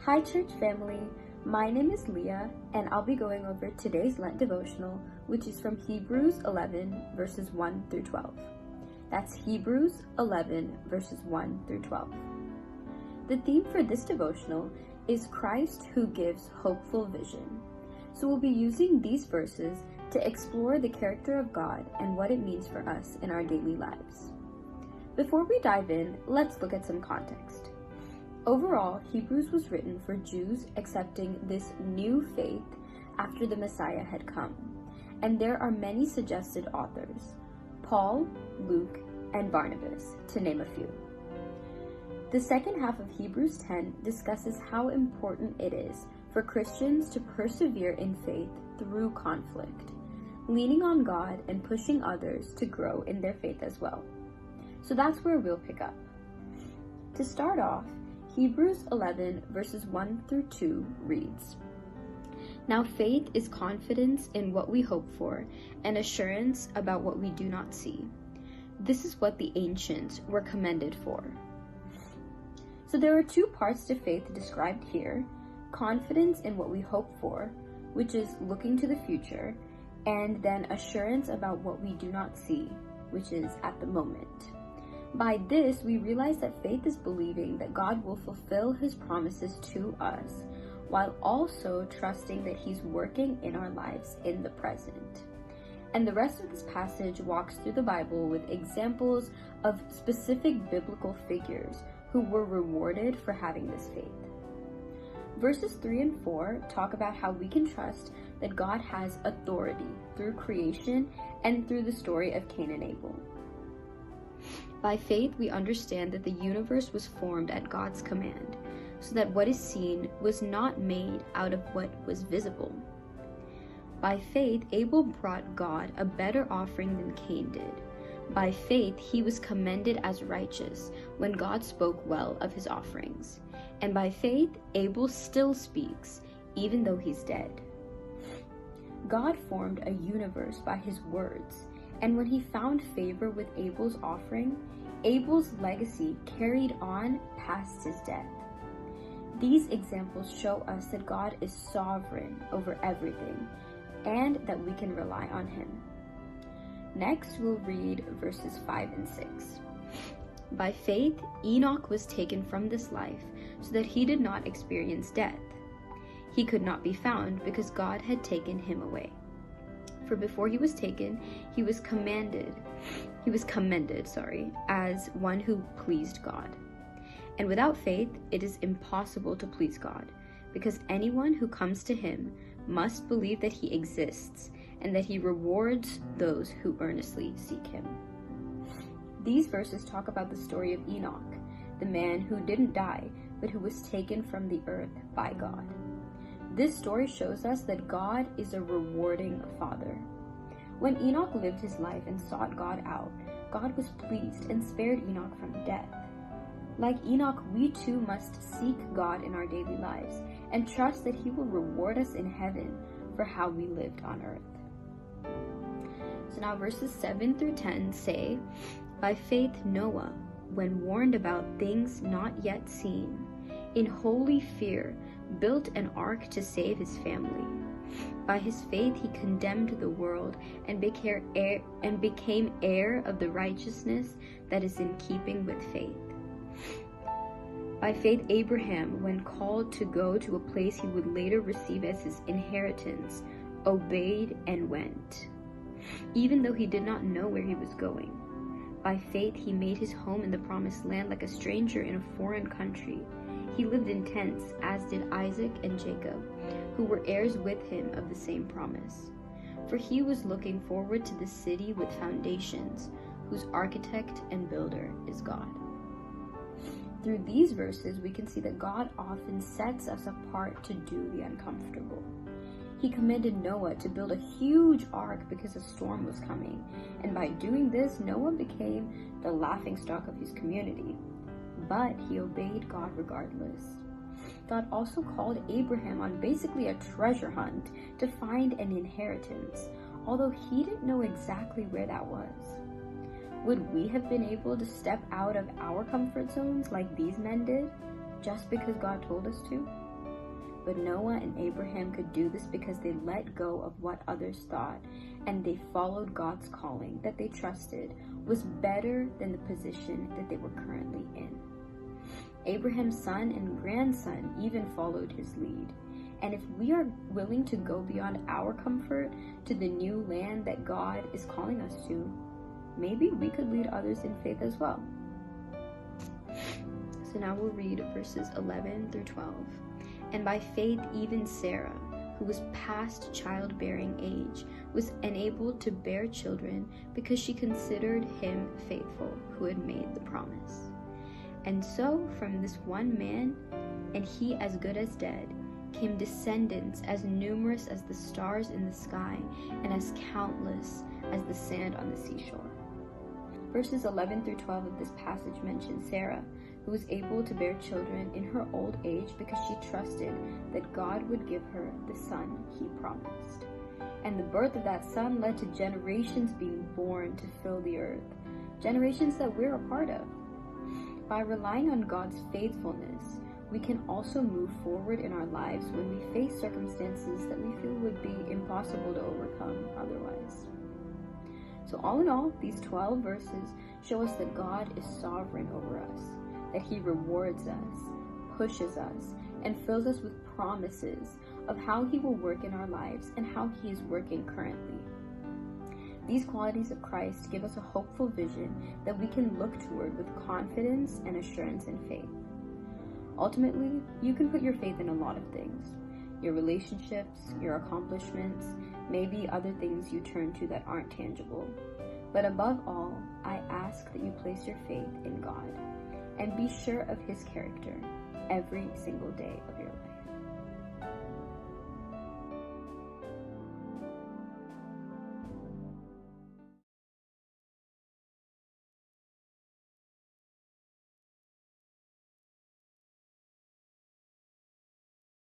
Hi church family, my name is Leah and I'll be going over today's Lent devotional, which is from Hebrews 11 verses 1 through 12. That's Hebrews 11 verses 1 through 12. The theme for this devotional is Christ who gives hopeful vision. So we'll be using these verses to explore the character of God and what it means for us in our daily lives. Before we dive in, let's look at some context. Overall, Hebrews was written for Jews accepting this new faith after the Messiah had come, and there are many suggested authors: Paul, Luke, and Barnabas, to name a few. The second half of Hebrews 10 discusses how important it is for Christians to persevere in faith through conflict, leaning on God and pushing others to grow in their faith as well. So that's where we'll pick up. To start off, Hebrews 11 verses 1 through 2 reads, "Now faith is confidence in what we hope for and assurance about what we do not see. This is what the ancients were commended for." So there are two parts to faith described here: confidence in what we hope for, which is looking to the future, and then assurance about what we do not see, which is at the moment. By this, we realize that faith is believing that God will fulfill his promises to us, while also trusting that he's working in our lives in the present. And the rest of this passage walks through the Bible with examples of specific biblical figures who were rewarded for having this faith. Verses 3 and 4 talk about how we can trust that God has authority through creation and through the story of Cain and Abel. By faith, we understand that the universe was formed at God's command, so that what is seen was not made out of what was visible. By faith, Abel brought God a better offering than Cain did. By faith, he was commended as righteous when God spoke well of his offerings. And by faith, Abel still speaks, even though he's dead. God formed a universe by his words, and when he found favor with Abel's offering, Abel's legacy carried on past his death. These examples show us that God is sovereign over everything, and that we can rely on him. Next, we'll read verses 5 and 6. By faith, Enoch was taken from this life so that he did not experience death. He could not be found because God had taken him away. For before he was taken, he was commended as one who pleased God. And without faith, it is impossible to please God, because anyone who comes to him must believe that he exists and that he rewards those who earnestly seek him. These verses talk about the story of Enoch, the man who didn't die, but who was taken from the earth by God. This story shows us that God is a rewarding Father. When Enoch lived his life and sought God out, God was pleased and spared Enoch from death. Like Enoch, we too must seek God in our daily lives and trust that he will reward us in heaven for how we lived on earth. So now verses 7 through 10 say, "By faith Noah, when warned about things not yet seen, in holy fear built an ark to save his family. By his faith he condemned the world and became heir of the righteousness that is in keeping with faith. By faith Abraham, when called to go to a place he would later receive as his inheritance, obeyed and went, even though he did not know where he was going. By faith he made his home in the promised land like a stranger in a foreign country. He lived in tents, as did Isaac and Jacob, who were heirs with him of the same promise. For he was looking forward to the city with foundations, whose architect and builder is God." Through these verses, we can see that God often sets us apart to do the uncomfortable. He commanded Noah to build a huge ark because a storm was coming, and by doing this, Noah became the laughingstock of his community. But he obeyed God regardless. God also called Abraham on basically a treasure hunt to find an inheritance, although he didn't know exactly where that was. Would we have been able to step out of our comfort zones like these men did, just because God told us to? But Noah and Abraham could do this because they let go of what others thought, and they followed God's calling that they trusted was better than the position that they were currently in. Abraham's son and grandson even followed his lead. And if we are willing to go beyond our comfort to the new land that God is calling us to, maybe we could lead others in faith as well. So now we'll read verses 11 through 12. And by faith, even Sarah, who was past childbearing age, was enabled to bear children because she considered him faithful who had made the promise. And so from this one man, and he as good as dead, came descendants as numerous as the stars in the sky and as countless as the sand on the seashore. Verses 11 through 12 of this passage mention Sarah, who was able to bear children in her old age because she trusted that God would give her the son he promised. And the birth of that son led to generations being born to fill the earth, generations that we're a part of. By relying on God's faithfulness, we can also move forward in our lives when we face circumstances that we feel would be impossible to overcome otherwise. So all in all, these 12 verses show us that God is sovereign over us, that he rewards us, pushes us, and fills us with promises of how he will work in our lives and how he is working currently. These qualities of Christ give us a hopeful vision that we can look toward with confidence and assurance and faith. Ultimately, you can put your faith in a lot of things. Your relationships, your accomplishments, maybe other things you turn to that aren't tangible. But above all, I ask that you place your faith in God and be sure of his character every single day of your life.